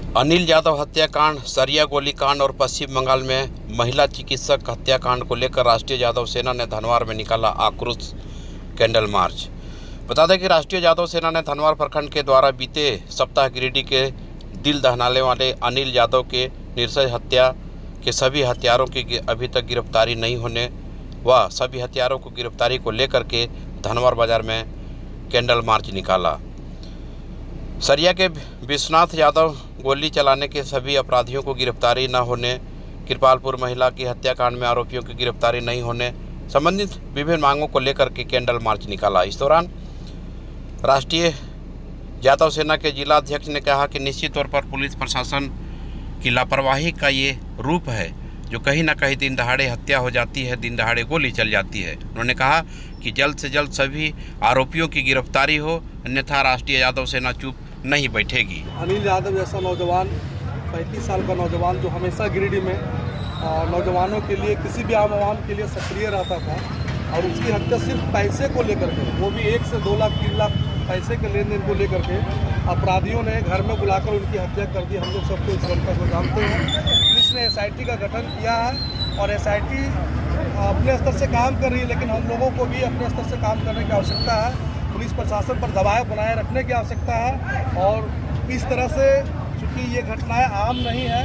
अनिल यादव हत्याकांड, सरिया गोलीकांड और पश्चिम बंगाल में महिला चिकित्सक हत्याकांड को लेकर राष्ट्रीय यादव सेना ने धनवार में निकाला आक्रोश कैंडल मार्च। बता दें कि राष्ट्रीय यादव सेना ने धनवार प्रखंड के द्वारा बीते सप्ताह गिरिडीह के दिल दहनाने वाले अनिल यादव के निर्दय हत्या के सभी हत्यारों की अभी तक गिरफ्तारी नहीं होने व सभी हत्यारों को गिरफ्तारी को लेकर के धनवार बाजार में कैंडल मार्च निकाला। सरिया के विश्वनाथ यादव गोली चलाने के सभी अपराधियों को गिरफ्तारी न होने, कृपालपुर महिला की हत्याकांड में आरोपियों की गिरफ्तारी नहीं होने संबंधित विभिन्न मांगों को लेकर के कैंडल मार्च निकाला। इस दौरान राष्ट्रीय यादव सेना के जिला अध्यक्ष ने कहा कि निश्चित तौर पर पुलिस प्रशासन की लापरवाही का ये रूप है जो कहीं ना कहीं दिन दहाड़े हत्या हो जाती है, दिन दहाड़े गोली चल जाती है। उन्होंने कहा कि जल्द से जल्द सभी आरोपियों की गिरफ्तारी हो, अन्यथा राष्ट्रीय यादव सेना चुप नहीं बैठेगी। अनिल यादव जैसा नौजवान, 35 साल का नौजवान जो हमेशा गिरिडीह में नौजवानों के लिए, किसी भी आम आवाम के लिए सक्रिय रहता था और उसकी हत्या सिर्फ पैसे को लेकर के, वो भी 1 से 2 लाख 3 लाख पैसे के लेन देन को लेकर के अपराधियों ने घर में बुलाकर उनकी हत्या कर दी। हम लोग सबको इस घटना को जानते हैं। पुलिस ने SIT का गठन किया है और SIT अपने स्तर से काम कर रही है, लेकिन हम लोगों को भी अपने स्तर से काम करने की आवश्यकता है। पुलिस प्रशासन पर दबाव बनाए रखने की आवश्यकता है और इस तरह से, चूँकि ये घटनाएं आम नहीं है,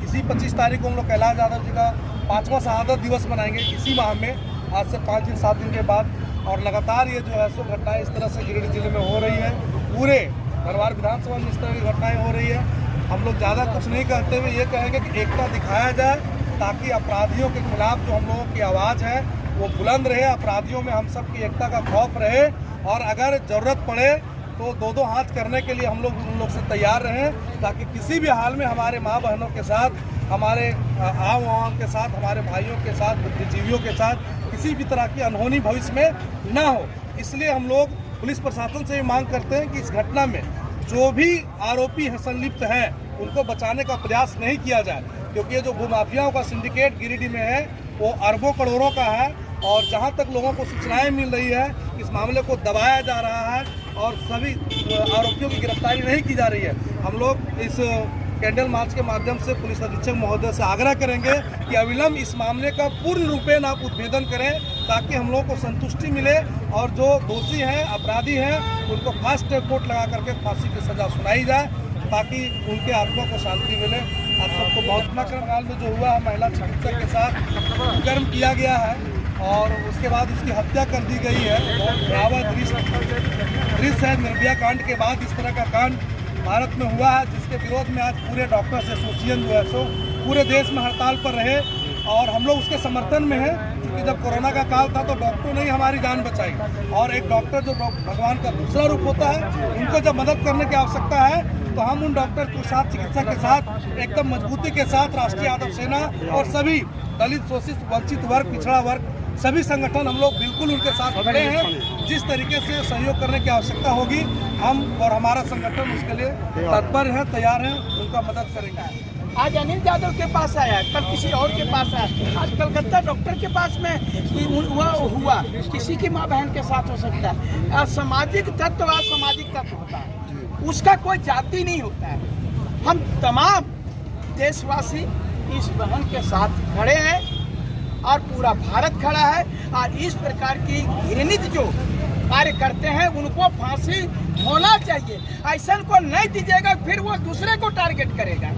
इसी 25 तारीख को हम लोग कैलाश यादव जी का 5वां शहादत दिवस मनाएंगे इसी माह में, आज से 5 दिन 7 दिन के बाद। और लगातार ये जो है सो घटनाएं इस तरह से गिरिडीह जिले में हो रही है। पूरे धनवार विधानसभा में इस तरह की घटनाएं हो रही है। हम लोग ज़्यादा कुछ नहीं कहते हुए ये कहेंगे कि एकता दिखाया जाए ताकि अपराधियों के खिलाफ जो हम लोगों की आवाज़ है वो बुलंद रहे, अपराधियों में हम सब की एकता का खौफ रहे और अगर ज़रूरत पड़े तो 2-2 हाथ करने के लिए हम लोग उन लोग से तैयार रहें, ताकि किसी भी हाल में हमारे माँ बहनों के साथ, हमारे आम आवाम के साथ, हमारे भाइयों के साथ, बुद्धिजीवियों के साथ किसी भी तरह की अनहोनी भविष्य में ना हो। इसलिए हम लोग पुलिस प्रशासन से भी मांग करते हैं कि इस घटना में जो भी आरोपी है, संलिप्त हैं, उनको बचाने का प्रयास नहीं किया जाए, क्योंकि ये जो भूमाफियाओं का सिंडिकेट गिरिडीह में है वो अरबों करोड़ों का है और जहाँ तक लोगों को सूचनाएं मिल रही है इस मामले को दबाया जा रहा है और सभी आरोपियों की गिरफ्तारी नहीं की जा रही है। हम लोग इस कैंडल मार्च के माध्यम से पुलिस अधीक्षक महोदय से आग्रह करेंगे कि अविलंब इस मामले का पूर्ण रूपेण आप उद्भेदन करें ताकि हम लोग को संतुष्टि मिले और जो दोषी हैं, अपराधी हैं, उनको फास्ट ट्रैक कोर्ट लगा करके फांसी की सजा सुनाई जाए ताकि उनके आत्मा को शांति मिले। आप सबको बहुत बंगाल में जो हुआ है, महिला चिकित्सक के साथ कर्म किया गया है और उसके बाद उसकी हत्या कर दी गई है। बहुत भयावह दृश्य है। निर्भया कांड के बाद इस तरह का कांड भारत में हुआ है, जिसके विरोध में आज पूरे डॉक्टर्स एसोसिएशन जो है सो पूरे देश में हड़ताल पर रहे और हम लोग उसके समर्थन में हैं। क्योंकि जब कोरोना का काल था तो डॉक्टरों ने ही हमारी जान बचाई और एक डॉक्टर जो भगवान का दूसरा रूप होता है, उनको जब मदद करने की आवश्यकता है तो हम उन डॉक्टर के साथ, चिकित्सक के साथ एकदम मजबूती के साथ राष्ट्रीय यादव सेना और सभी दलित, शोषित, वंचित वर्ग, पिछड़ा वर्ग, सभी संगठन हम लोग बिल्कुल उनके साथ खड़े हैं। जिस तरीके से सहयोग करने की आवश्यकता होगी हम और हमारा संगठन उसके लिए तत्पर है, तैयार है, उनका मदद करेंगे। आज अनिल यादव के पास आया, कल किसी और के पास आया, आज कलकत्ता डॉक्टर के पास में हुआ, किसी की माँ बहन के साथ हो सकता है। सामाजिक तत्व असामाजिक तत्व होता है, उसका कोई जाति नहीं होता है। हम तमाम देशवासी इस बहन के साथ खड़े हैं और पूरा भारत खड़ा है और इस प्रकार की घृणित जो कार्य करते हैं उनको फांसी होना चाहिए। ऐसा को नहीं दीजिएगा फिर वो दूसरे को टारगेट करेगा।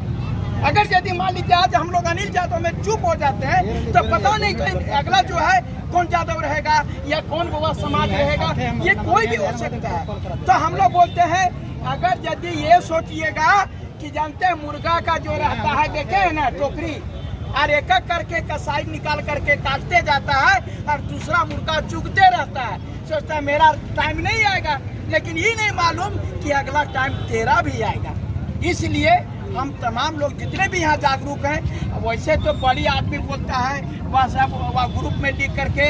अगर यदि मान लीजिए आज हम लोग अनिल यादव में चुप हो जाते हैं तो पता नहीं कहीं अगला जो है कौन यादव रहेगा या कौन बाबा समाज रहेगा, ये कोई भी हो सकता है। तो हम लोग बोलते हैं, अगर यदि ये सोचिएगा कि जानते हैं मुर्गा का जो रहता है, देखे है ना टोकरी, और एक एक करके कसाई निकाल करके काटते जाता है और दूसरा मुर्गा चुगते रहता है, सोचता है मेरा टाइम नहीं आएगा, लेकिन ये नहीं मालूम कि अगला टाइम तेरा भी आएगा। इसलिए हम तमाम लोग जितने भी यहाँ जागरूक हैं, वैसे तो बड़ी आदमी बोलता है वह सब ग्रुप में लिख करके